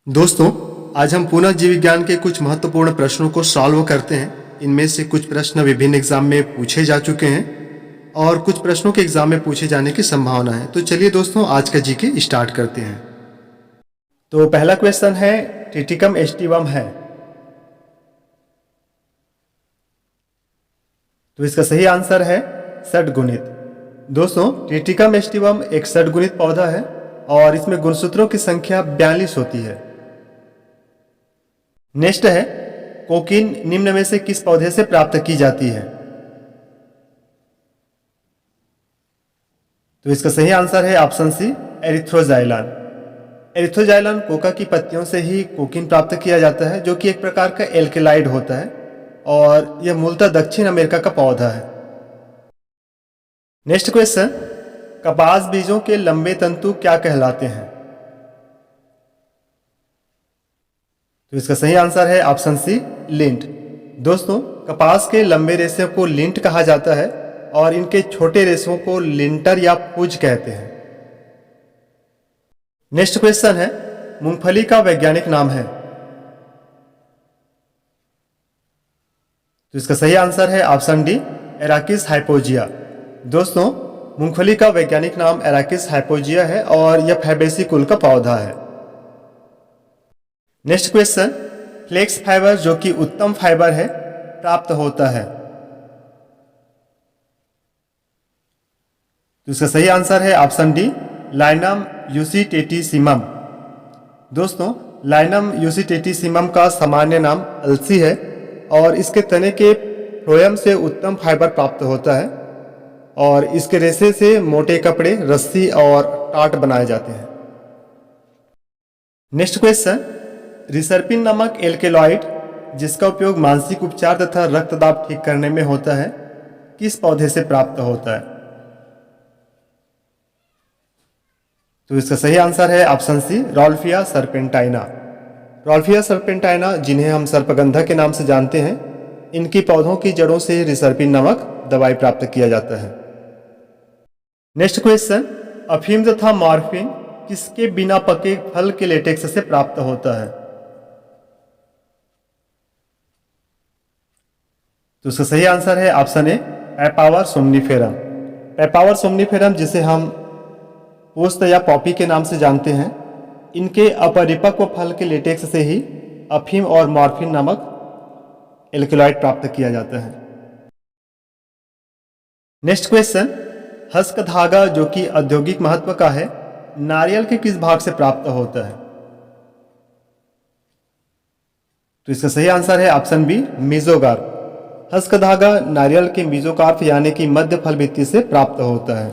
दोस्तों, आज हम पुनः जीव विज्ञान के कुछ महत्वपूर्ण प्रश्नों को सॉल्व करते हैं। इनमें से कुछ प्रश्न विभिन्न एग्जाम में पूछे जा चुके हैं और कुछ प्रश्नों के एग्जाम में पूछे जाने की संभावना है। तो चलिए दोस्तों, आज का जीके स्टार्ट करते हैं। तो पहला क्वेश्चन है, ट्रिटिकम एस्टिवम है, तो इसका सही आंसर है षड्गुणित। दोस्तों, ट्रिटिकम एस्टिवम एक षड्गुणित पौधा है और इसमें गुणसूत्रों की संख्या 42 होती है। नेक्स्ट है, कोकीन निम्न में से किस पौधे से प्राप्त की जाती है? तो इसका सही आंसर है ऑप्शन सी, एरिथ्रोजाइलन। एरिथ्रोजाइलन कोका की पत्तियों से ही कोकीन प्राप्त किया जाता है, जो कि एक प्रकार का एल्केलाइड होता है और यह मूलतः दक्षिण अमेरिका का पौधा है। नेक्स्ट क्वेश्चन, कपास बीजों के लंबे तंतु क्या कहलाते हैं? तो इसका सही आंसर है ऑप्शन सी, लिंट। दोस्तों, कपास के लंबे रेशे को लिंट कहा जाता है और इनके छोटे रेशों को लिंटर या फूज कहते हैं। नेक्स्ट क्वेश्चन है, मूंगफली का वैज्ञानिक नाम है? तो इसका सही आंसर है ऑप्शन डी, एराकिस हाइपोजिया। दोस्तों, मूंगफली का वैज्ञानिक नाम एराकिस हाइपोजिया है और यह फैबेसी कुल का पौधा है। नेक्स्ट क्वेश्चन, फ्लेक्स फाइबर जो कि उत्तम फाइबर है प्राप्त होता है? तो इसका सही आंसर है ऑप्शन डी, लाइनम यूसीटेटिसिमम। दोस्तों, लाइनम यूसीटेटिसिमम का सामान्य नाम अलसी है और इसके तने के फ्लोएम से उत्तम फाइबर प्राप्त होता है और इसके रेशे से मोटे कपड़े, रस्सी और टाट बनाए जाते हैं। नेक्स्ट क्वेश्चन, रिसर्पिन नामक एल्केलॉइड जिसका उपयोग मानसिक उपचार तथा रक्तदाब ठीक करने में होता है, किस पौधे से प्राप्त होता है? तो इसका सही आंसर है ऑप्शन सी, रॉल्फिया सर्पेंटाइना। रॉल्फिया सर्पेंटाइना, जिन्हें हम सर्पगंधा के नाम से जानते हैं, इनकी पौधों की जड़ों से रिसर्पिन नामक दवाई प्राप्त किया जाता है। नेक्स्ट क्वेश्चन, अफीम तथा मॉर्फिन किसके बिना पके फल के लेटेक्स से प्राप्त होता है? तो उसका सही आंसर है ऑप्शन ए, पैपावर सोमनिफेरम। पैपावर सोमनिफेरम, जिसे हम पोस्त या पॉपी के नाम से जानते हैं, इनके अपरिपक्व फल के लेटेक्स से ही अफीम और मॉर्फिन नामक एल्केलॉइड प्राप्त किया जाता है। नेक्स्ट क्वेश्चन, हस्क धागा जो कि औद्योगिक महत्व का है, नारियल के किस भाग से प्राप्त होता है? तो इसका सही आंसर है ऑप्शन बी, मीजोगार्फ। हस्क धागा नारियल के मीजोकार्प यानी कि मध्य फल भित्ति से प्राप्त होता है।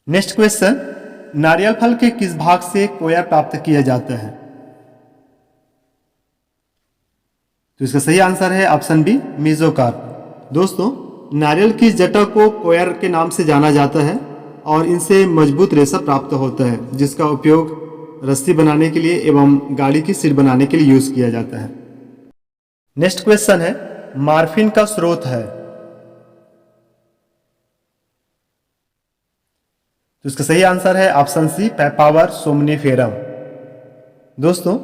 नेक्स्ट क्वेश्चन, नारियल फल के किस भाग से कोयर प्राप्त किया जाता है? तो इसका सही आंसर है ऑप्शन बी, मीजोकार्प। दोस्तों, नारियल की जटा को कोयर के नाम से जाना जाता है और इनसे मजबूत रेशा प्राप्त होता है, जिसका उपयोग रस्सी बनाने के लिए एवं गाड़ी की सीट बनाने के लिए यूज किया जाता है। नेक्स्ट क्वेश्चन है, मॉर्फिन का स्रोत है? तो इसका सही आंसर है ऑप्शन सी, पैपावर सोमनिफेरम। दोस्तों,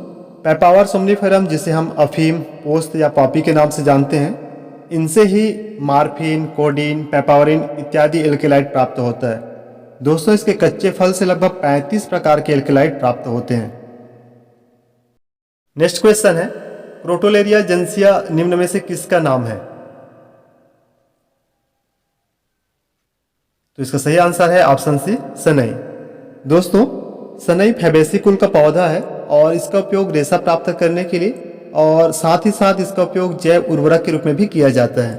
पैपावर सोमनिफेरम, जिसे हम अफीम, पोस्त या पॉपी के नाम से जानते हैं, इनसे ही मॉर्फिन, कोडीन, पैपावरिन इत्यादि एल्केलाइड प्राप्त होता है। दोस्तों, इसके कच्चे फल से लगभग 35 प्रकार के एल्केलाइड प्राप्त होते हैं। नेक्स्ट क्वेश्चन है, क्रोटोलेरिया जेंसिया निम्न में से किसका नाम है? तो इसका सही आंसर है ऑप्शन सी, सनई। दोस्तों, सनई फैबेसी कुल का पौधा है और इसका उपयोग रेशा प्राप्त करने के लिए और साथ ही साथ इसका उपयोग जैव उर्वरक के रूप में भी किया जाता है।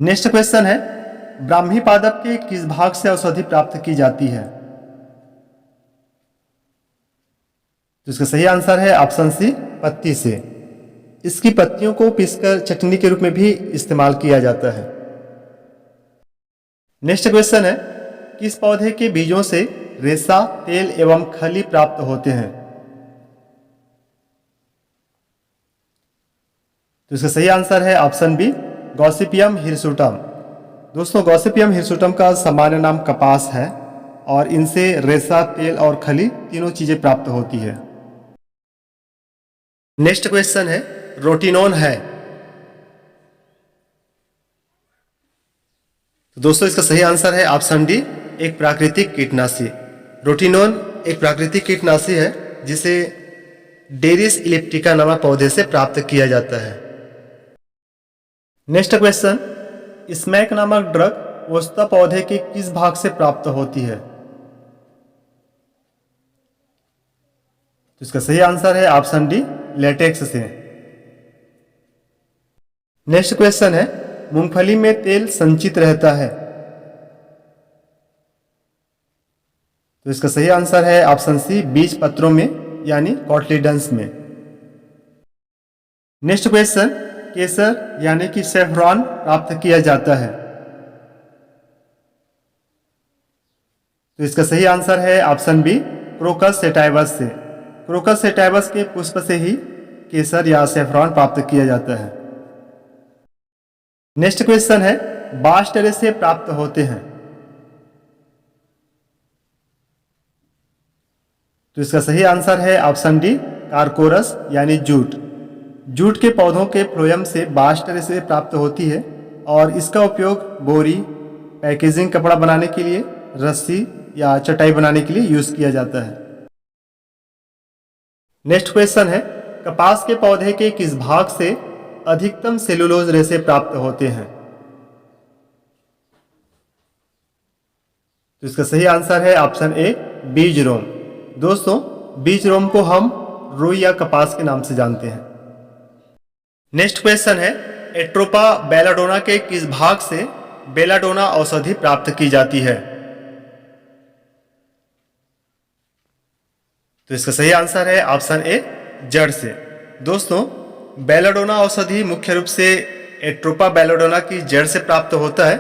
नेक्स्ट क्वेश्चन है, ब्राह्मी पादप के किस भाग से औषधि प्राप्त की जाती है? तो इसका सही आंसर है ऑप्शन सी, पत्ती से। इसकी पत्तियों को पीसकर चटनी के रूप में भी इस्तेमाल किया जाता है। नेक्स्ट क्वेश्चन है, किस पौधे के बीजों से रेशा, तेल एवं खली प्राप्त होते हैं? तो इसका सही आंसर है ऑप्शन बी, गॉसिपियम हिरसुटम। दोस्तों, गॉसिपियम हिरसुटम का सामान्य नाम कपास है और इनसे रेशा, तेल और खली तीनों चीजें प्राप्त होती है। नेक्स्ट क्वेश्चन है, रोटिनोन है। तो दोस्तों इसका सही आंसर है ऑप्शन डी, एक प्राकृतिक कीटनाशी। रोटिनोन एक प्राकृतिक कीटनाशी है जिसे डेरिस इलिप्टिका नामक पौधे से प्राप्त किया जाता है। नेक्स्ट क्वेश्चन, स्मैक नामक ड्रग वस्तुतः पौधे के किस भाग से प्राप्त होती है? तो इसका सही आंसर है ऑप्शन डी, लेटेक्स से। नेक्स्ट क्वेश्चन है, मूंगफली में तेल संचित रहता है। तो इसका सही आंसर है ऑप्शन सी, बीज पत्रों में यानी कॉटलीडन्स में। नेक्स्ट क्वेश्चन, केसर यानी कि सेफ्रॉन प्राप्त किया जाता है। तो इसका सही आंसर है ऑप्शन बी, क्रोकस सेटाइवस से। क्रोकस सेटाइवस के पुष्प से ही केसर या सेफ्रॉन प्राप्त किया जाता है। नेक्स्ट क्वेश्चन है, बास्ट से प्राप्त होते हैं। तो इसका सही आंसर है ऑप्शन डी, कारकोरस यानी जूट। जूट के पौधों के फ्लोएम से बास्ट से प्राप्त होती है और इसका उपयोग बोरी, पैकेजिंग, कपड़ा बनाने के लिए, रस्सी या चटाई बनाने के लिए यूज किया जाता है। नेक्स्ट क्वेश्चन है, कपास के पौधे के किस भाग से अधिकतम सेलुलोज रेशे प्राप्त होते हैं? तो इसका सही आंसर है ऑप्शन ए, बीज रोम। दोस्तों बीज रोम को हम रुई या कपास के नाम से जानते हैं। नेक्स्ट क्वेश्चन है, एट्रोपा बेलाडोना के किस भाग से बेलाडोना औषधि प्राप्त की जाती है? तो इसका सही आंसर है ऑप्शन ए, जड़ से। दोस्तों बेलाडोना औषधि मुख्य रूप से एट्रोपा बेलाडोना की जड़ से प्राप्त होता है।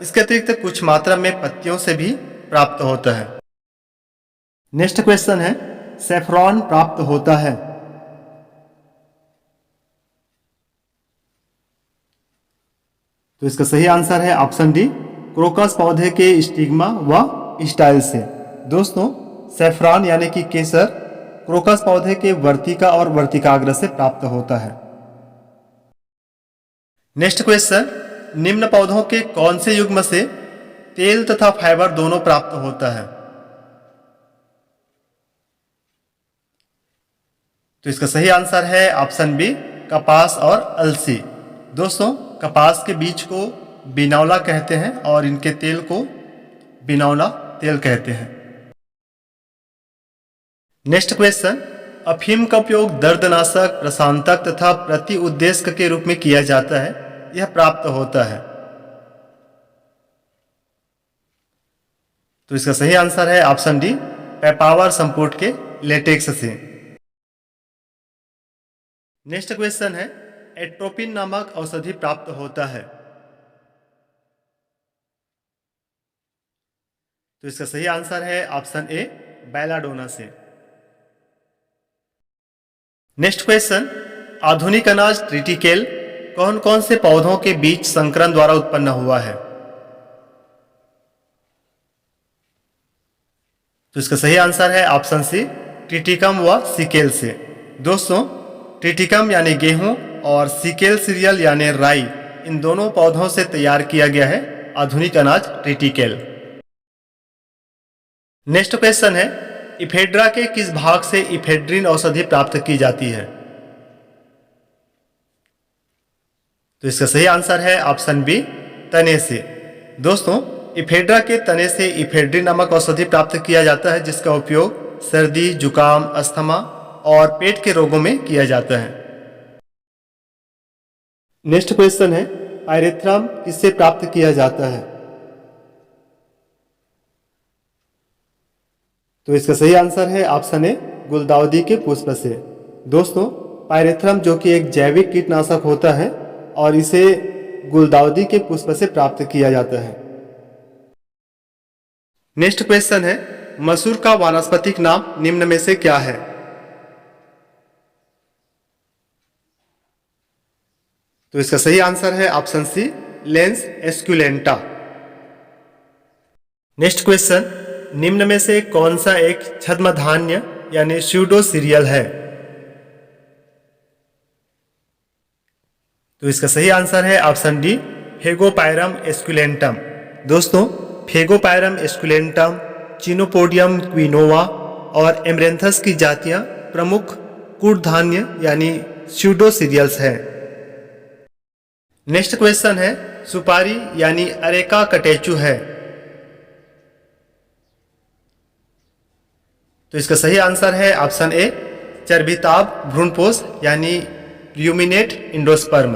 इसके अतिरिक्त कुछ मात्रा में पत्तियों से भी प्राप्त होता है। नेक्स्ट क्वेश्चन है, सेफ्रॉन प्राप्त होता है। तो इसका सही आंसर है ऑप्शन डी, क्रोकस पौधे के स्टिग्मा व स्टाइल से। दोस्तों सेफ्रॉन यानी कि केसर क्रोकस पौधे के वर्तिका और वर्तिकाग्र से प्राप्त होता है। नेक्स्ट क्वेश्चन, निम्न पौधों के कौन से युग्म से तेल तथा फाइबर दोनों प्राप्त होता है? तो इसका सही आंसर है ऑप्शन बी, कपास और अलसी। दोस्तों कपास के बीज को बिनौला कहते हैं और इनके तेल को बिनौला तेल कहते हैं। नेक्स्ट क्वेश्चन, अफीम का उपयोग दर्दनाशक, प्रशांतक तथा प्रति उद्देश्य के रूप में किया जाता है, यह प्राप्त होता है। तो इसका सही आंसर है ऑप्शन डी, पेपावर संपुट के लेटेक्स से। नेक्स्ट क्वेश्चन है, एट्रोपिन नामक औषधि प्राप्त होता है। तो इसका सही आंसर है ऑप्शन ए, बेलाडोना से। नेक्स्ट क्वेश्चन, आधुनिक अनाज ट्रिटिकेल कौन कौन से पौधों के बीच संकरण द्वारा उत्पन्न हुआ है? तो इसका सही आंसर है ऑप्शन सी, ट्रिटिकम व सिकेल से। दोस्तों ट्रिटिकम यानी गेहूं और सिकेल सीरियल यानी राई, इन दोनों पौधों से तैयार किया गया है आधुनिक अनाज ट्रिटिकेल। नेक्स्ट क्वेश्चन है, इफेड्रा के किस भाग से इफेड्रिन औषधि प्राप्त की जाती है? तो इसका सही आंसर है ऑप्शन बी, तने से। दोस्तों इफेड्रा के तने से इफेड्रिन नामक औषधि प्राप्त किया जाता है, जिसका उपयोग सर्दी, जुकाम, अस्थमा और पेट के रोगों में किया जाता है। नेक्स्ट क्वेश्चन है, पायरेथ्रम किससे प्राप्त किया जाता है? तो इसका सही आंसर है ऑप्शन ए, गुलदाउदी के पुष्प से। दोस्तों पायरेथ्रम जो कि एक जैविक कीटनाशक होता है और इसे गुलदाउदी के पुष्प से प्राप्त किया जाता है। नेक्स्ट क्वेश्चन है, मसूर का वानस्पतिक नाम निम्न में से क्या है? तो इसका सही आंसर है option C, Lens esculenta. Next question, निम्न में से कौन सा एक छद्म धान्य यानी स्यूडो सीरियल है? तो इसका सही आंसर है ऑप्शन डी, फेगोपायरम एस्कुलेंटम। दोस्तों, फेगोपायरम एस्कुलेंटम, चिनोपोडियम क्विनोवा और एमरेंथस की जातियां प्रमुख कूट धान्य यानी स्यूडो सीरियल्स हैं। नेक्स्ट क्वेश्चन है, सुपारी यानी अरेका कटेचु है? तो इसका सही आंसर है ऑप्शन ए, चर्बिताब भ्रूणपोष यानी ल्यूमिनेट इंडोस्पर्म।